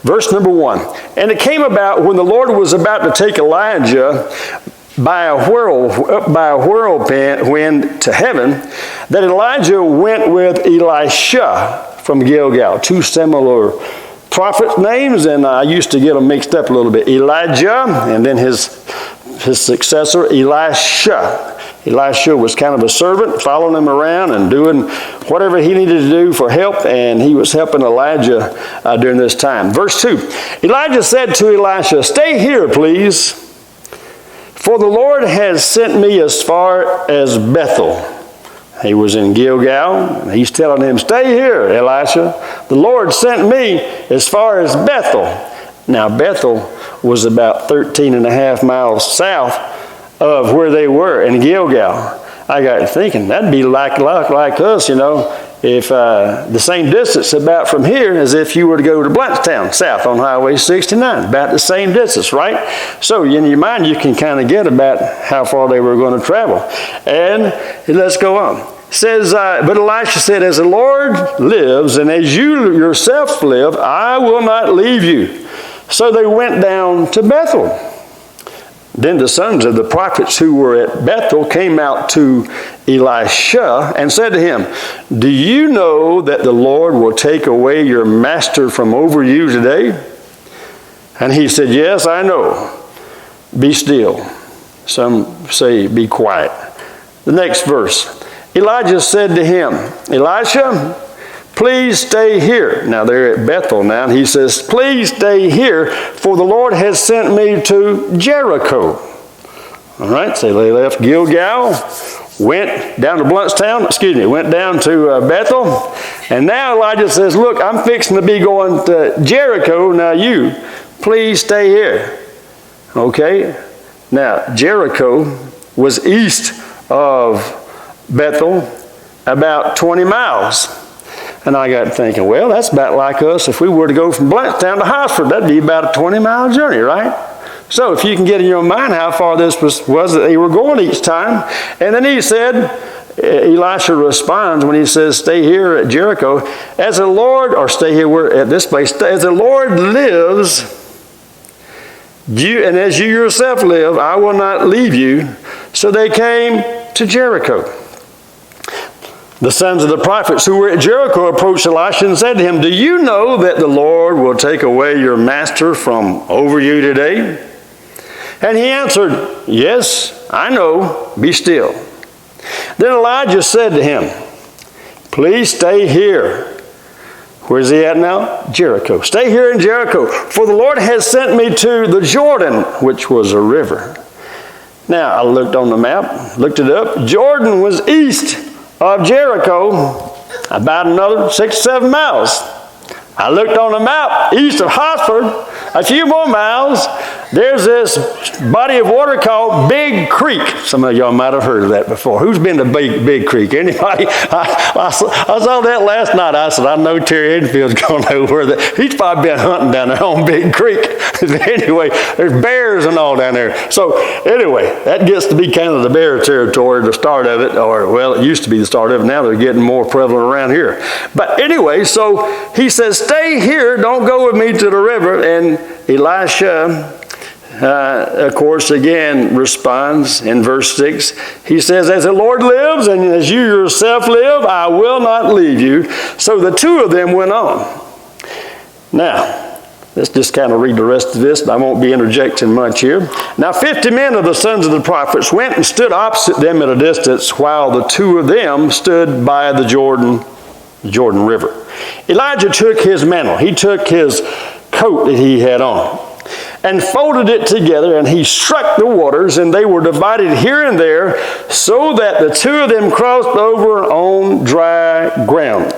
Verse number 1. And it came about when the Lord was about to take Elijah by a whirlwind to heaven, that Elijah went with Elisha from Gilgal. Two similar prophet names, and I used to get them mixed up a little bit. Elijah, and then his successor, Elisha. Elisha was kind of a servant, following him around and doing whatever he needed to do for help, and he was helping Elijah during this time. Verse 2, Elijah said to Elisha, "Stay here, please, for the Lord has sent me as far as Bethel." He was in Gilgal, and he's telling him, "Stay here, Elisha. The Lord sent me as far as Bethel." Now, Bethel was about 13 and a half miles south of where they were in Gilgal. I got thinking, that'd be like us, if the same distance about from here as if you were to go to Blountstown, south on Highway 69. About the same distance, right? So in your mind, you can kind of get about how far they were going to travel. And let's go on. It says, but Elisha said, "As the Lord lives, and as you yourself live, I will not leave you." So they went down to Bethel. Then the sons of the prophets who were at Bethel came out to Elisha and said to him, "Do you know that the Lord will take away your master from over you today?" And he said, "Yes, I know. Be still." Some say, "Be quiet." The next verse. Elijah said to him, "Elisha, please stay here." Now they're at Bethel now. And he says, "Please stay here, for the Lord has sent me to Jericho." All right, so they left Gilgal, went down to went down to Bethel. And now Elijah says, "Look, I'm fixing to be going to Jericho. Now you, please stay here." Okay, now Jericho was east of Bethel, about 20 miles. And I got thinking, well, that's about like us. If we were to go from Blountstown to Hosford, that'd be about a 20-mile journey, right? So if you can get in your mind how far this was that they were going each time. And then he said, Elisha responds when he says, "Stay here at Jericho, as the Lord," or stay here at this place, "as the Lord lives, and as you yourself live, I will not leave you." So they came to Jericho. The sons of the prophets who were at Jericho approached Elisha and said to him, "Do you know that the Lord will take away your master from over you today?" And he answered, "Yes, I know. Be still." Then Elijah said to him, "Please stay here." Where's he at now? Jericho. "Stay here in Jericho, for the Lord has sent me to the Jordan," which was a river. Now, I looked on the map, looked it up. Jordan was east of Jericho, about another 6 or 7 miles. I looked on the map, east of Hosford, a few more miles. There's this body of water called Big Creek. Some of y'all might have heard of that before. Who's been to Big Creek? Anybody? I saw that last night. I said, I know Terry Enfield's going to know where that. He's probably been hunting down there on Big Creek. Anyway, there's bears and all down there. So anyway, that gets to be kind of the bear territory, the start of it. Or, well, it used to be the start of it. Now they're getting more prevalent around here. But anyway, so he says, "Stay here. Don't go with me to the river." And Elisha, of course, again responds in verse 6. He says, "As the Lord lives and as you yourself live, I will not leave you." So the two of them went on. Now, let's just kind of read the rest of this. I won't be interjecting much here. Now 50 men of the sons of the prophets went and stood opposite them at a distance, while the two of them stood by the Jordan River. Elijah took his mantle. He took his coat that he had on and folded it together, and he struck the waters, and they were divided here and there, so that the two of them crossed over on dry ground.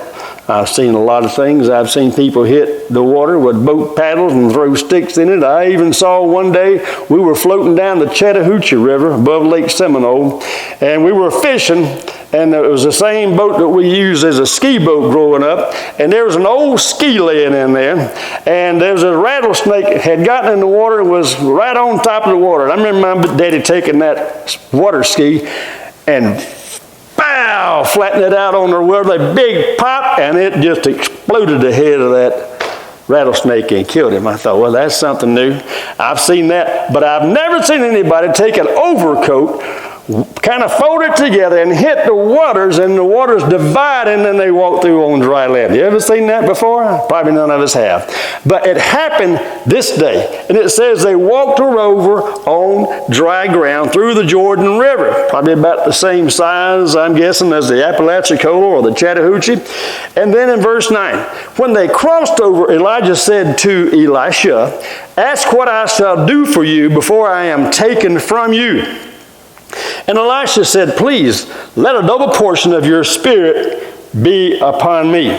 I've seen a lot of things. I've seen people hit the water with boat paddles and throw sticks in it. I even saw one day we were floating down the Chattahoochee River above Lake Seminole, and we were fishing, and it was the same boat that we used as a ski boat growing up, and there was an old ski laying in there, and there was a rattlesnake that had gotten in the water and was right on top of the water. And I remember my daddy taking that water ski and flattened it out on the water, a big pop, and it just exploded the head of that rattlesnake and killed him. I thought, well, that's something new. I've seen that, but I've never seen anybody take an overcoat, kind of fold it together and hit the waters, and the waters divide, and then they walk through on dry land. You ever seen that before? Probably none of us have. But it happened this day, and it says they walked over on dry ground through the Jordan River, probably about the same size, I'm guessing, as the Apalachicola or the Chattahoochee. And then in verse 9, when they crossed over, Elijah said to Elisha, "Ask what I shall do for you before I am taken from you." And Elisha said, "Please, let a double portion of your spirit be upon me."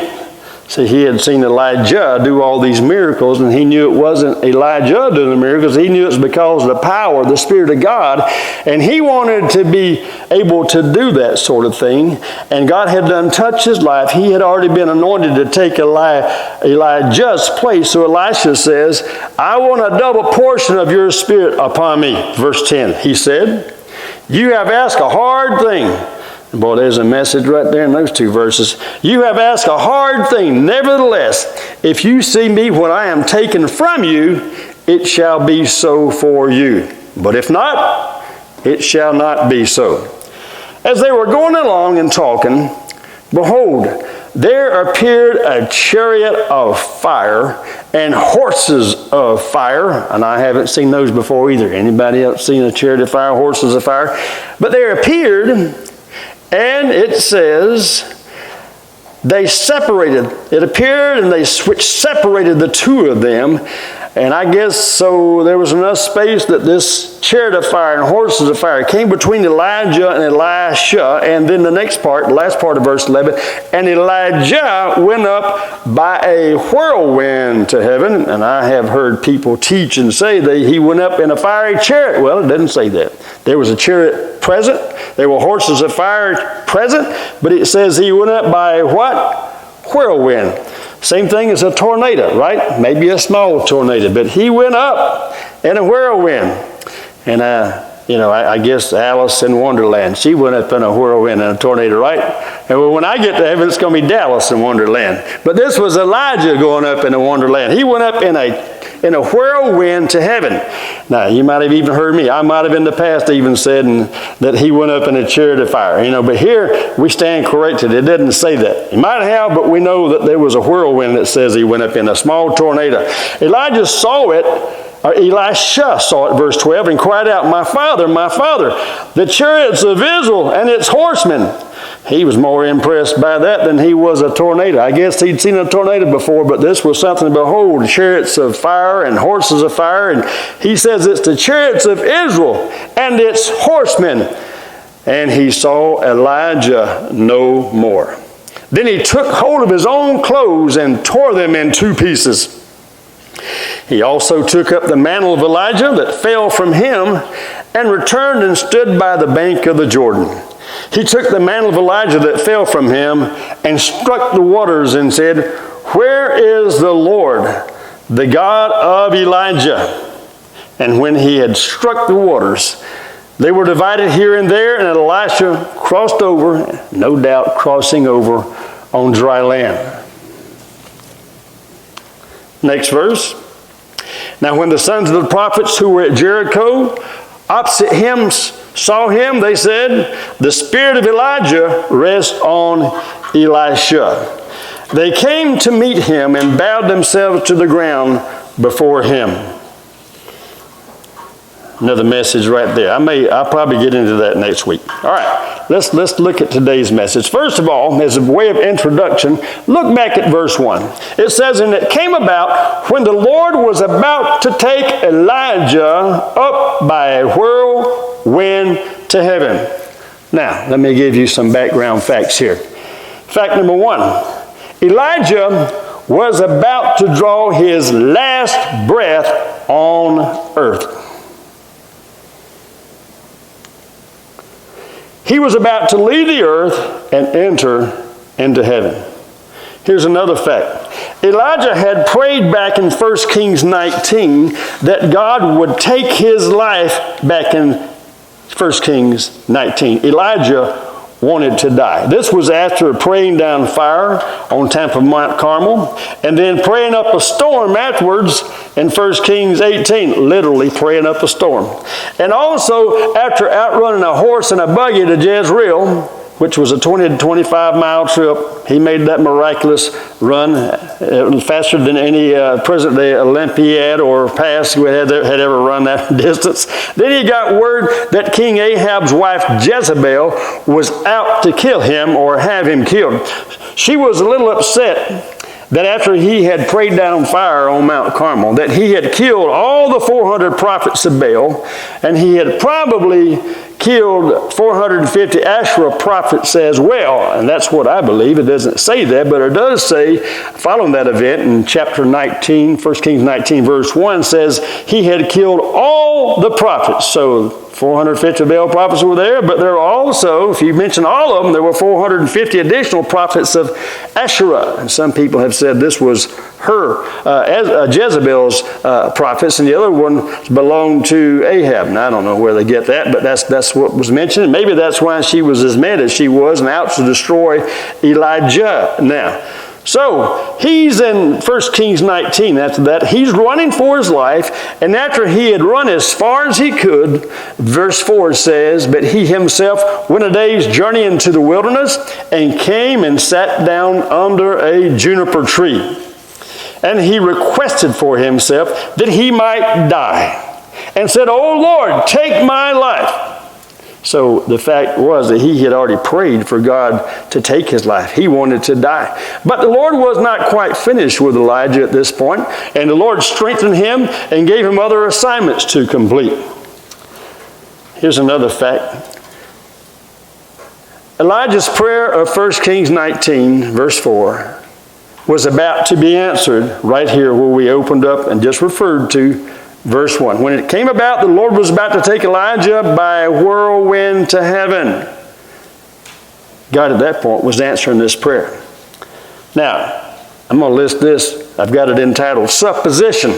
See, he had seen Elijah do all these miracles, and he knew it wasn't Elijah doing the miracles. He knew it's because of the power, the Spirit of God, and he wanted to be able to do that sort of thing. And God had done touched his life. He had already been anointed to take Elijah's place. So Elisha says, "I want a double portion of your spirit upon me." Verse 10, he said, "You have asked a hard thing." Boy, there's a message right there in those two verses. "You have asked a hard thing. Nevertheless, if you see me when I am taken from you, it shall be so for you. But if not, it shall not be so." As they were going along and talking, behold, there appeared a chariot of fire and horses of fire. And I haven't seen those before either. Anybody else seen a chariot of fire, horses of fire? But there appeared, and it says, they separated. It appeared, and which separated the two of them. And I guess so there was enough space that this chariot of fire and horses of fire came between Elijah and Elisha. And then the next part, the last part of verse 11, and Elijah went up by a whirlwind to heaven. And I have heard people teach and say that he went up in a fiery chariot. Well, it doesn't say that. There was a chariot present. There were horses of fire present. But it says he went up by a what? Whirlwind. Same thing as a tornado, right? Maybe a small tornado, but he went up in a whirlwind. And, I guess Alice in Wonderland, she went up in a whirlwind and a tornado, right? And when I get to heaven, it's going to be Dallas in Wonderland. But this was Elijah going up in a wonderland. He went up in a whirlwind to heaven. Now, you might have even heard me. I might have in the past even said that he went up in a chariot of fire. But here we stand corrected. It didn't say that. He might have, but we know that there was a whirlwind that says he went up in a small tornado. Elijah saw it, or Elisha saw it, verse 12, and cried out, my father, the chariots of Israel and its horsemen." He was more impressed by that than he was a tornado. I guess he'd seen a tornado before, but this was something to behold, chariots of fire and horses of fire. And he says it's the chariots of Israel and its horsemen. And he saw Elijah no more. Then he took hold of his own clothes and tore them in two pieces. He also took up the mantle of Elijah that fell from him and returned and stood by the bank of the Jordan. He took the mantle of Elijah that fell from him and struck the waters and said, "Where is the Lord, the God of Elijah?" And when he had struck the waters, they were divided here and there, and Elisha crossed over, no doubt crossing over on dry land. Next verse. "Now when the sons of the prophets who were at Jericho opposite him saw him, they said, 'The spirit of Elijah rests on Elisha.' They came to meet him and bowed themselves to the ground before him." Another message right there. I'll probably get into that next week. All right, let's look at today's message. First of all, as a way of introduction, look back at verse 1. It says, "And it came about when the Lord was about to take Elijah up by a whirlwind to heaven." Now, let me give you some background facts here. Fact number 1, Elijah was about to draw his last breath on earth. He was about to leave the earth and enter into heaven. Here's another fact. Elijah had prayed back in 1 Kings 19 that God would take his life back in 1 Kings 19. Elijah wanted to die. This was after praying down fire on top of Mount Carmel, and then praying up a storm afterwards in 1 Kings 18, literally praying up a storm. And also after outrunning a horse and a buggy to Jezreel, which was a 20 to 25 mile trip. He made that miraculous run faster than any present-day Olympiad or past who had ever run that distance. Then he got word that King Ahab's wife Jezebel was out to kill him or have him killed. She was a little upset that after he had prayed down fire on Mount Carmel, that he had killed all the 400 prophets of Baal, and he had probably killed 450 Asherah prophets as well. And that's what I believe. It doesn't say that, but it does say, following that event in chapter 19, 1 Kings 19, verse 1, says he had killed all the prophets. So 450 Baal prophets were there, but there were also, if you mention all of them, there were 450 additional prophets of Asherah. And some people have said this was her, Jezebel's prophets, and the other one belonged to Ahab. Now, I don't know where they get that, but that's what was mentioned. And maybe that's why she was as mad as she was and out to destroy Elijah now. So, he's in 1 Kings 19. After that, he's running for his life, and after he had run as far as he could, verse 4 says, but he himself went a day's journey into the wilderness and came and sat down under a juniper tree. And he requested for himself that he might die, and said, O Lord, take my life. So the fact was that he had already prayed for God to take his life. He wanted to die. But the Lord was not quite finished with Elijah at this point, and the Lord strengthened him and gave him other assignments to complete. Here's another fact. Elijah's prayer of 1 Kings 19, verse 4, was about to be answered right here where we opened up and just referred to verse 1. When it came about, the Lord was about to take Elijah by a whirlwind to heaven. God at that point was answering this prayer. Now, I'm going to list this. I've got it entitled Supposition.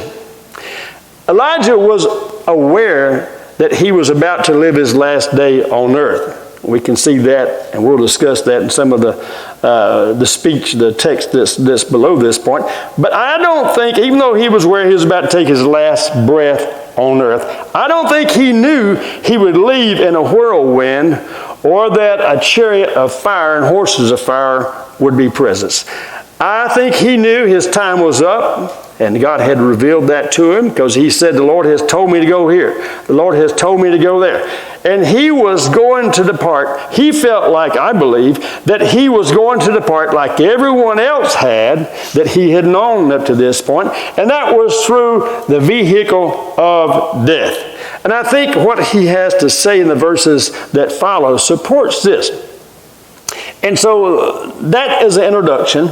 Elijah was aware that he was about to live his last day on earth. We can see that, and we'll discuss that in some of the speech, the text that's below this point. But I don't think, even though he was aware he was about to take his last breath on earth, I don't think he knew he would leave in a whirlwind or that a chariot of fire and horses of fire would be present. I think he knew his time was up. And God had revealed that to him because he said, the Lord has told me to go here. The Lord has told me to go there. And he was going to depart. He felt like, I believe, that he was going to depart like everyone else had that he had known up to this point. And that was through the vehicle of death. And I think what he has to say in the verses that follow supports this. And so that is an introduction.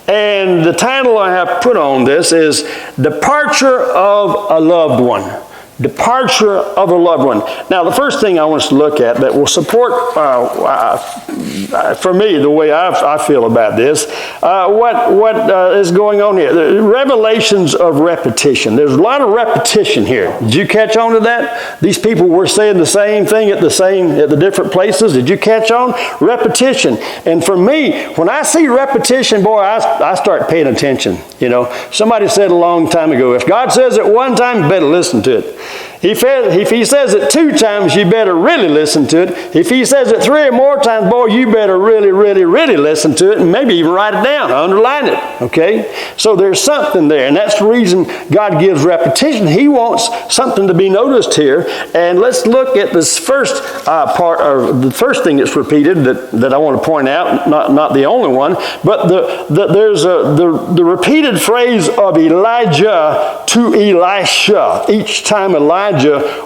And the title I have put on this is Departure of a Loved One. Departure of a loved one. Now, the first thing I want us to look at that will support, for me, the way I feel about this, what is going on here. The revelations of repetition. There's a lot of repetition here. Did you catch on to that? These people were saying the same thing at the different places. Did you catch on? Repetition. And for me, when I see repetition, boy, I start paying attention. You know, somebody said a long time ago, if God says it one time, you better listen to it. If he says it 2 times, you better really listen to it. If he says it 3 or more times, boy, you better really, really, really listen to it and maybe even write it down, underline it, okay? So there's something there, and that's the reason God gives repetition. He wants something to be noticed here. And let's look at this first part, or the first thing that's repeated that I want to point out, not the only one, but there's the repeated phrase of Elijah to Elisha. Each time Elijah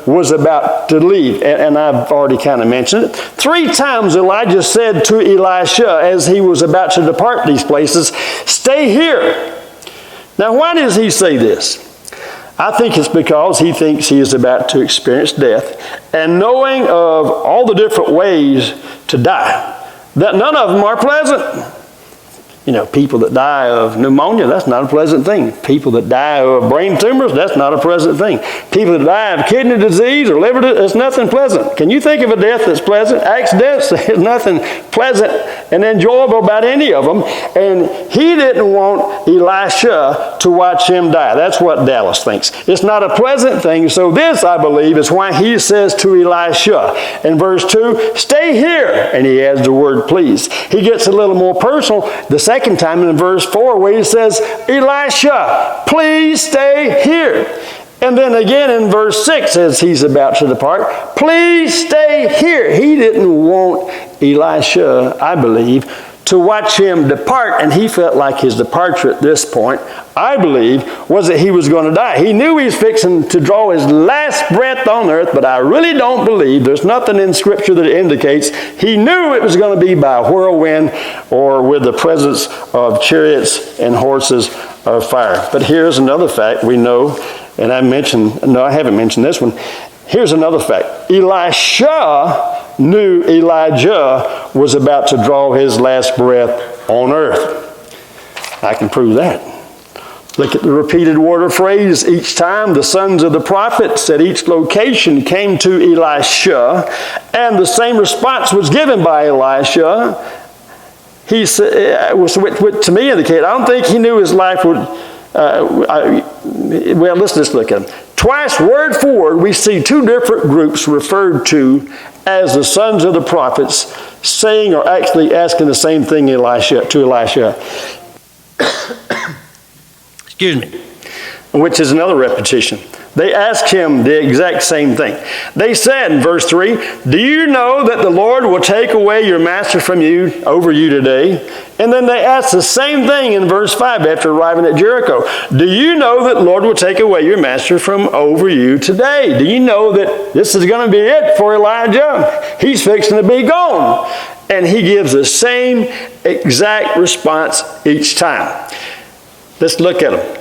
was about to leave. And I've already kind of mentioned it. 3 times Elijah said to Elisha as he was about to depart these places, stay here. Now, why does he say this? I think it's because he thinks he is about to experience death, and knowing of all the different ways to die, that none of them are pleasant. People that die of pneumonia, that's not a pleasant thing. People that die of brain tumors, that's not a pleasant thing. People that die of kidney disease or liver disease, that's nothing pleasant. Can you think of a death that's pleasant? Accidents, there's nothing pleasant and enjoyable about any of them. And he didn't want Elisha to watch him die. That's what Dallas thinks. It's not a pleasant thing. So this, I believe, is why he says to Elisha in verse 2, stay here. And he adds the word please. He gets a little more personal the second time in verse 4 where he says, Elisha, please stay here. And then again in verse 6 as he's about to depart, please stay here. He didn't want Elisha, I believe, to watch him depart, and he felt like his departure at this point, I believe, was that he was going to die. He knew he was fixing to draw his last breath on earth, but I really don't believe, there's nothing in Scripture that indicates, he knew it was going to be by a whirlwind or with the presence of chariots and horses of fire. But here's another fact we know, and I haven't mentioned this one. Here's another fact. Elisha knew Elijah was about to draw his last breath on earth. I can prove that. Look at the repeated word or phrase each time. The sons of the prophets at each location came to Elisha, and the same response was given by Elisha. He said, which to me indicated, I don't think he knew his life would. Let's just look at them. Twice, word for word, we see two different groups referred to as the sons of the prophets saying or actually asking the same thing to Elisha. Excuse me. Which is another repetition. They asked him the exact same thing. They said in verse 3, do you know that the Lord will take away your master from you, over you today? And then they asked the same thing in verse 5 after arriving at Jericho. Do you know that the Lord will take away your master from over you today? Do you know that this is going to be it for Elijah? He's fixing to be gone. And he gives the same exact response each time. Let's look at him.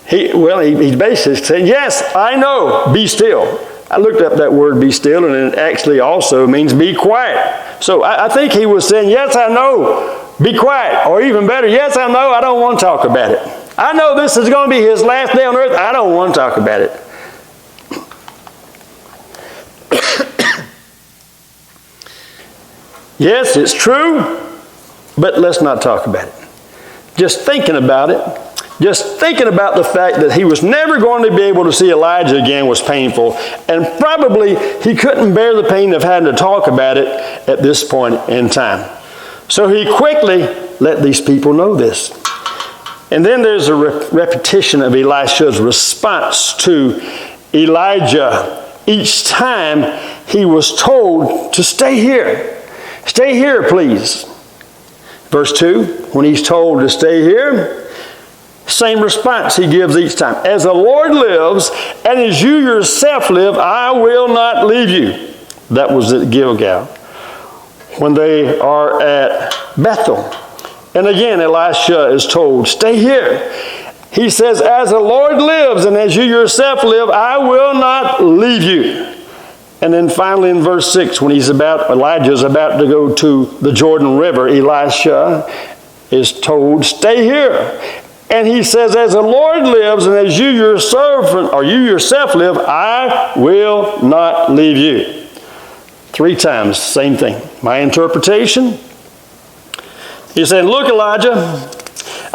He basically said, yes, I know, be still. I looked up that word be still, and it actually also means be quiet. So I think he was saying, yes, I know, be quiet. Or even better, yes, I know, I don't want to talk about it. I know this is going to be his last day on earth. I don't want to talk about it. Yes, it's true, but let's not talk about it. Just thinking about it, just thinking about the fact that he was never going to be able to see Elijah again was painful, and probably he couldn't bear the pain of having to talk about it at this point in time. So he quickly let these people know this. And then there's a repetition of Elisha's response to Elijah each time he was told to stay here. Stay here, please. Verse 2, when he's told to stay here, same response he gives each time. As the Lord lives, and as you yourself live, I will not leave you. That was at Gilgal. When they are at Bethel. And again, Elisha is told, stay here. He says, as the Lord lives, and as you yourself live, I will not leave you. And then finally in verse 6, when Elijah is about to go to the Jordan River, Elisha is told, stay here. And he says, as the Lord lives, and as you yourself live, I will not leave you. 3 times, same thing. My interpretation, he said, look, Elijah,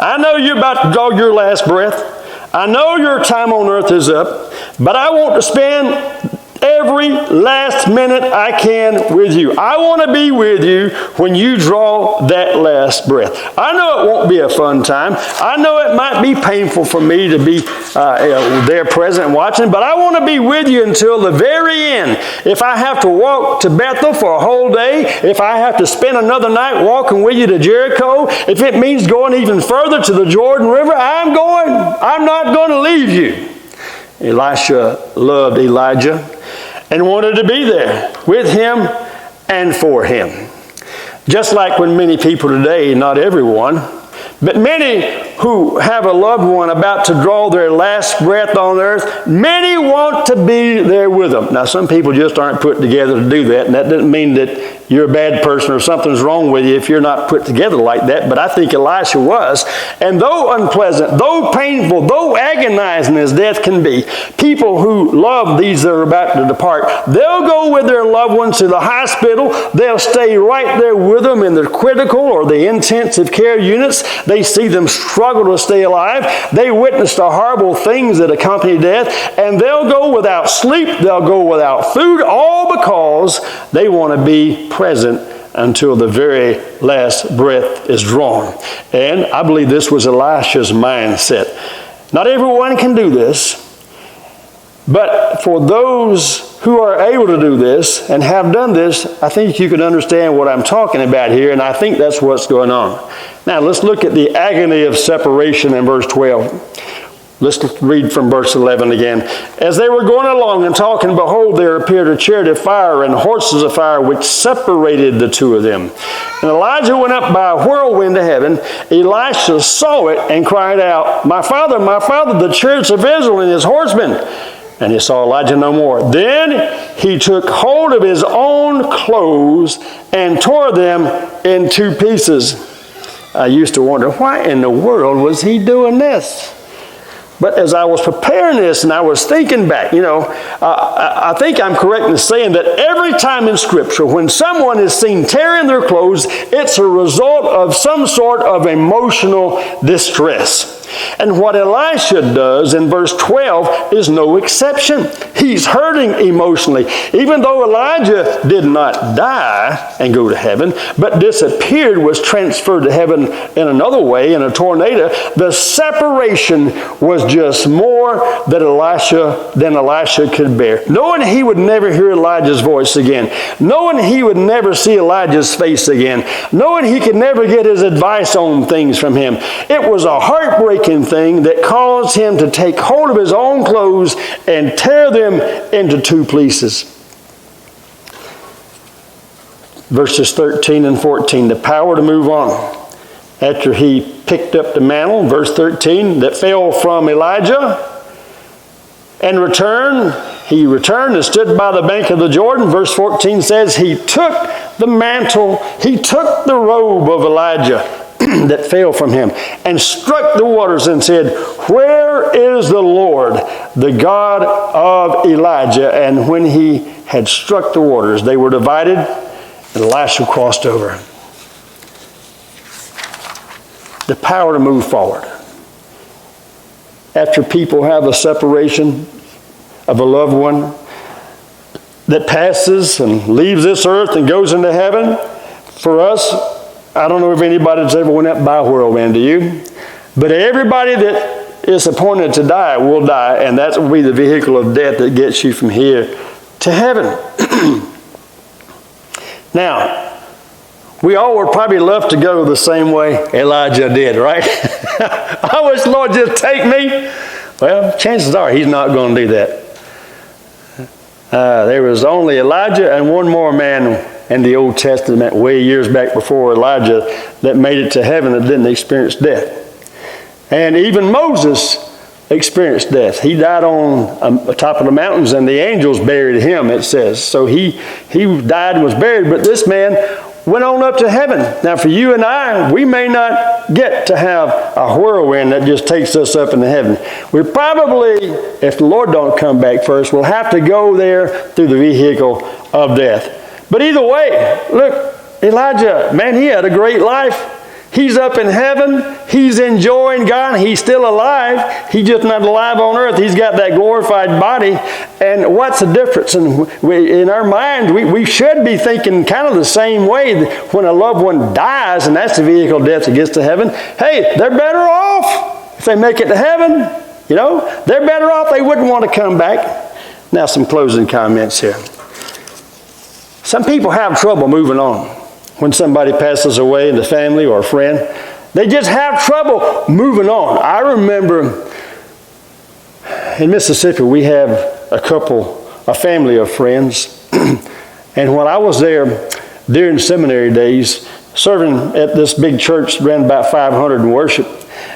I know you're about to draw your last breath. I know your time on earth is up, but I want to spend every last minute I can with you. I want to be with you when you draw that last breath. I know it won't be a fun time. I know it might be painful for me to be there present and watching, but I want to be with you until the very end. If I have to walk to Bethel for a whole day, if I have to spend another night walking with you to Jericho, if it means going even further to the Jordan River, I'm going. I'm not going to leave you. Elisha loved Elijah and wanted to be there with him and for him. Just like when many people today, not everyone, but many who have a loved one about to draw their last breath on earth, many want to be there with them. Now, some people just aren't put together to do that, and that doesn't mean that you're a bad person or something's wrong with you if you're not put together like that, but I think Elisha was. And though unpleasant, though painful, though agonizing as death can be, people who love these that are about to depart, they'll go with their loved ones to the hospital. They'll stay right there with them in the critical or the intensive care units. They see them struggle to stay alive. They witness the horrible things that accompany death, and they'll go without sleep. They'll go without food, all because they want to be present until the very last breath is drawn. And I believe this was Elisha's mindset. Not everyone can do this, but for those who are able to do this and have done this, I think you can understand what I'm talking about here, and I think that's what's going on. Now let's look at the agony of separation in verse 12. Let's read from verse 11 again. As they were going along and talking, behold, there appeared a chariot of fire and horses of fire, which separated the two of them. And Elijah went up by a whirlwind to heaven. Elisha saw it and cried out, my father, the chariots of Israel and his horsemen. And he saw Elijah no more. Then he took hold of his own clothes and tore them in two pieces. I used to wonder, why in the world was he doing this? But as I was preparing this and I was thinking back, I think I'm correct in saying that every time in Scripture when someone is seen tearing their clothes, it's a result of some sort of emotional distress. And what Elisha does in verse 12 is no exception. He's hurting emotionally. Even though Elijah did not die and go to heaven, but disappeared, was transferred to heaven in another way, in a tornado, the separation was just more than Elisha could bear. Knowing he would never hear Elijah's voice again, knowing he would never see Elijah's face again, knowing he could never get his advice on things from him, it was a heartbreaking thing that caused him to take hold of his own clothes and tear them into two pieces. Verses 13 and 14, the power to move on. After he picked up the mantle, verse 13, that fell from Elijah, and he returned and stood by the bank of the Jordan. Verse 14 says, he took the mantle, he took the robe of Elijah that fell from him, and struck the waters and said, where is the Lord, the God of Elijah? And when he had struck the waters, they were divided, and Elisha crossed over. The power to move forward. After people have a separation of a loved one that passes and leaves this earth and goes into heaven, for us, I don't know if anybody's ever went up by a whirlwind, do you? But everybody that is appointed to die will die, and that will be the vehicle of death that gets you from here to heaven. Now, we all would probably love to go the same way Elijah did, right? I wish the Lord just take me. Well, chances are he's not going to do that. There was only Elijah and one more man in the Old Testament way years back before Elijah that made it to heaven that didn't experience death. And even Moses experienced death. He died on the top of the mountains and the angels buried him, it says. So he died and was buried, but this man went on up to heaven. Now for you and I, we may not get to have a whirlwind that just takes us up into heaven. We probably, if the Lord don't come back first, we'll have to go there through the vehicle of death. But either way, look, Elijah, man, he had a great life. He's up in heaven. He's enjoying God. He's still alive. He's just not alive on earth. He's got that glorified body. And what's the difference? And in our minds, we should be thinking kind of the same way. When a loved one dies, and that's the vehicle of death that gets to heaven, hey, they're better off if they make it to heaven. They're better off. They wouldn't want to come back. Now some closing comments here. Some people have trouble moving on when somebody passes away in the family or a friend. They just have trouble moving on. I remember in Mississippi, we have a family of friends. And when I was there during seminary days, serving at this big church, ran about 500 in worship,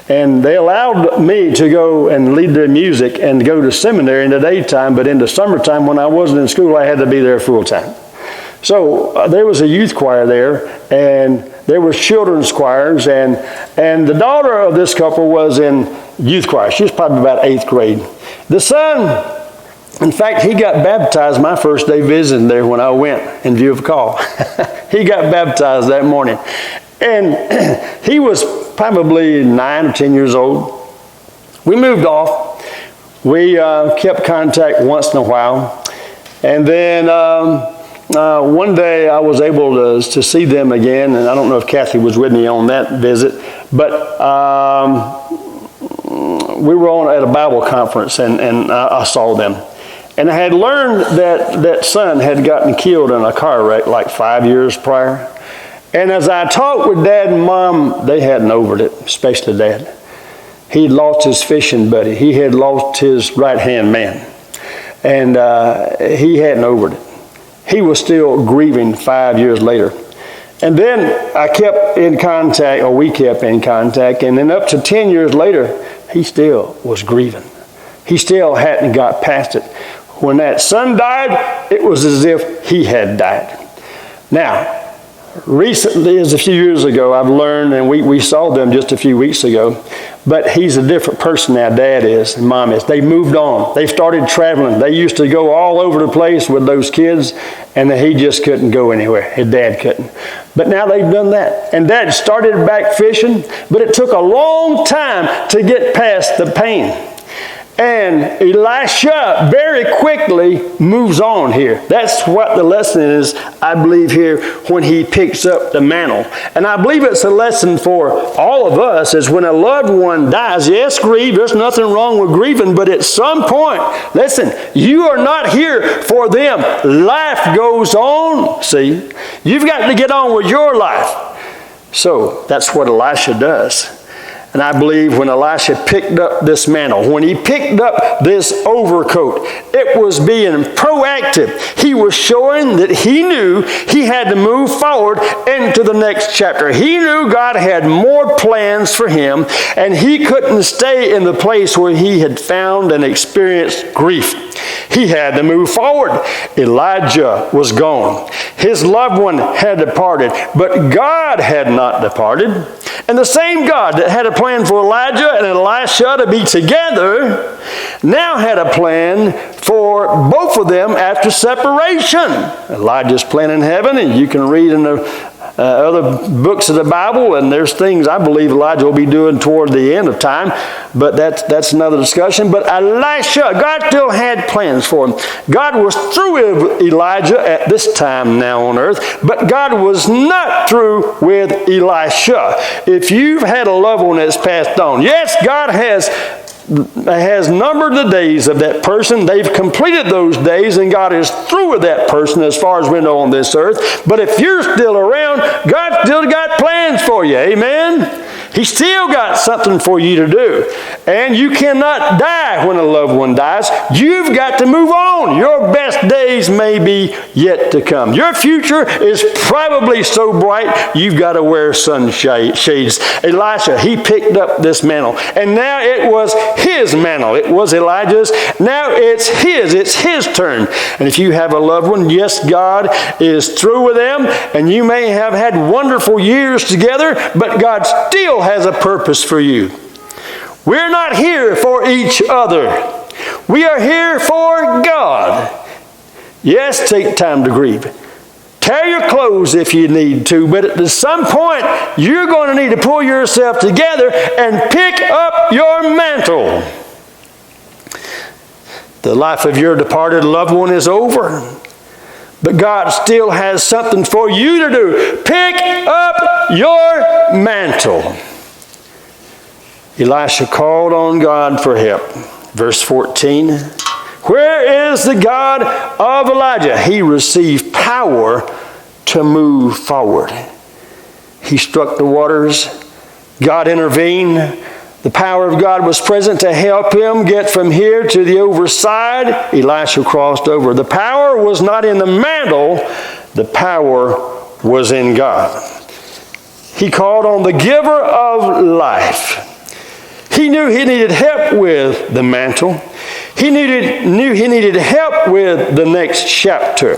And they allowed me to go and lead their music and go to seminary in the daytime, but in the summertime when I wasn't in school, I had to be there full time. So there was a youth choir there, and there were children's choirs, and the daughter of this couple was in youth choir. She was probably about 8th grade. The son, in fact, he got baptized my first day visiting there when I went in view of a call. He got baptized that morning. And he was probably 9 or 10 years old. We moved off. We kept contact once in a while. And then one day I was able to see them again. And I don't know if Kathy was with me on that visit. But we were at a Bible conference, and I saw them. And I had learned that son had gotten killed in a car wreck like 5 years prior. And as I talked with Dad and Mom, they hadn't overed it, especially Dad. He'd lost his fishing buddy. He had lost his right-hand man. And he hadn't overed it. He was still grieving 5 years later. And then I kept in contact, or we kept in contact, and then up to 10 years later, he still was grieving. He still hadn't got past it. When that son died, it was as if he had died. Now, recently, as a few years ago, I've learned, and we saw them just a few weeks ago, but he's a different person now, Dad is and Mom is. They moved on. They started traveling. They used to go all over the place with those kids, and he just couldn't go anywhere. His dad couldn't. But now they've done that. And Dad started back fishing, but it took a long time to get past the pain. And Elisha very quickly moves on here. That's what the lesson is, I believe, here when he picks up the mantle. And I believe it's a lesson for all of us is when a loved one dies, yes, grieve. There's nothing wrong with grieving, but at some point, listen, you are not here for them. Life goes on, see. You've got to get on with your life. So that's what Elisha does. And I believe when Elisha picked up this mantle, when he picked up this overcoat, it was being proactive. He was showing that he knew he had to move forward into the next chapter. He knew God had more plans for him, and he couldn't stay in the place where he had found and experienced grief. He had to move forward. Elijah was gone. His loved one had departed, but God had not departed. And the same God that had a plan for Elijah and Elisha to be together now had a plan for both of them after separation. Elijah's plan in heaven, and you can read in the other books of the Bible, and there's things I believe Elijah will be doing toward the end of time, but that's another discussion. But Elisha, God still had plans for him. God was through with Elijah at this time now on earth, but God was not through with Elisha. If you've had a loved one that's passed on, yes, God has numbered the days of that person. They've completed those days, and God is through with that person as far as we know on this earth. But if you're still around, God still got plans for you. Amen? He's still got something for you to do. And you cannot die when a loved one dies. You've got to move on. Your best days may be yet to come. Your future is probably so bright, you've got to wear sunshades. Elisha, he picked up this mantle. And now it was his mantle. It was Elijah's. Now it's his turn. And if you have a loved one, yes, God is through with them, and you may have had wonderful years together, but God still has a purpose for you. We're not here for each other. We are here for God. Yes, take time to grieve. Tear your clothes if you need to, but at some point, you're going to need to pull yourself together and pick up your mantle. The life of your departed loved one is over, but God still has something for you to do. Pick up your mantle. Elisha called on God for help. Verse 14. Where is the God of Elijah? He received power to move forward. He struck the waters. God intervened. The power of God was present to help him get from here to the overside. Elisha crossed over. The power was not in the mantle. The power was in God. He called on the giver of life. He knew he needed help with the mantle. He knew he needed help with the next chapter.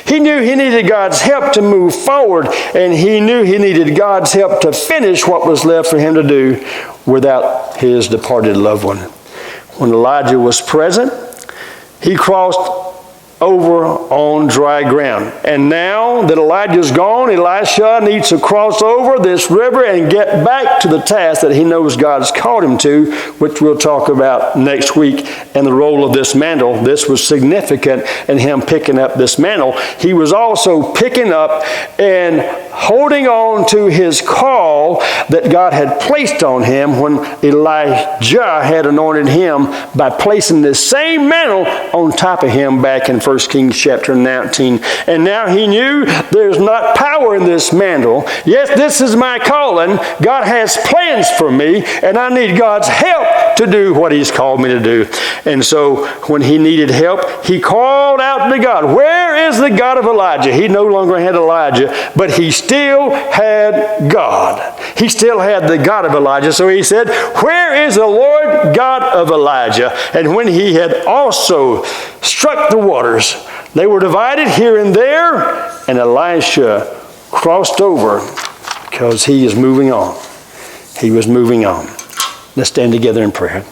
He knew he needed God's help to move forward, and he knew he needed God's help to finish what was left for him to do without his departed loved one. When Elijah was present, he crossed over on dry ground. And now that Elijah's gone, Elisha needs to cross over this river and get back to the task that he knows God's called him to, which we'll talk about next week, and the role of this mantle. This was significant in him picking up this mantle. He was also picking up and holding on to his call that God had placed on him when Elijah had anointed him by placing this same mantle on top of him back in 1 Kings chapter 19. And now he knew there's not power in this mantle. Yes, this is my calling. God has plans for me, and I need God's help to do what he's called me to do. And so when he needed help, he called out to God. Where is the God of Elijah? He no longer had Elijah, but he still had God. He still had the God of Elijah. So he said, where is the Lord God of Elijah? And when he had also struck the waters, they were divided here and there, and Elisha crossed over because he is moving on. He was moving on. Let's stand together in prayer.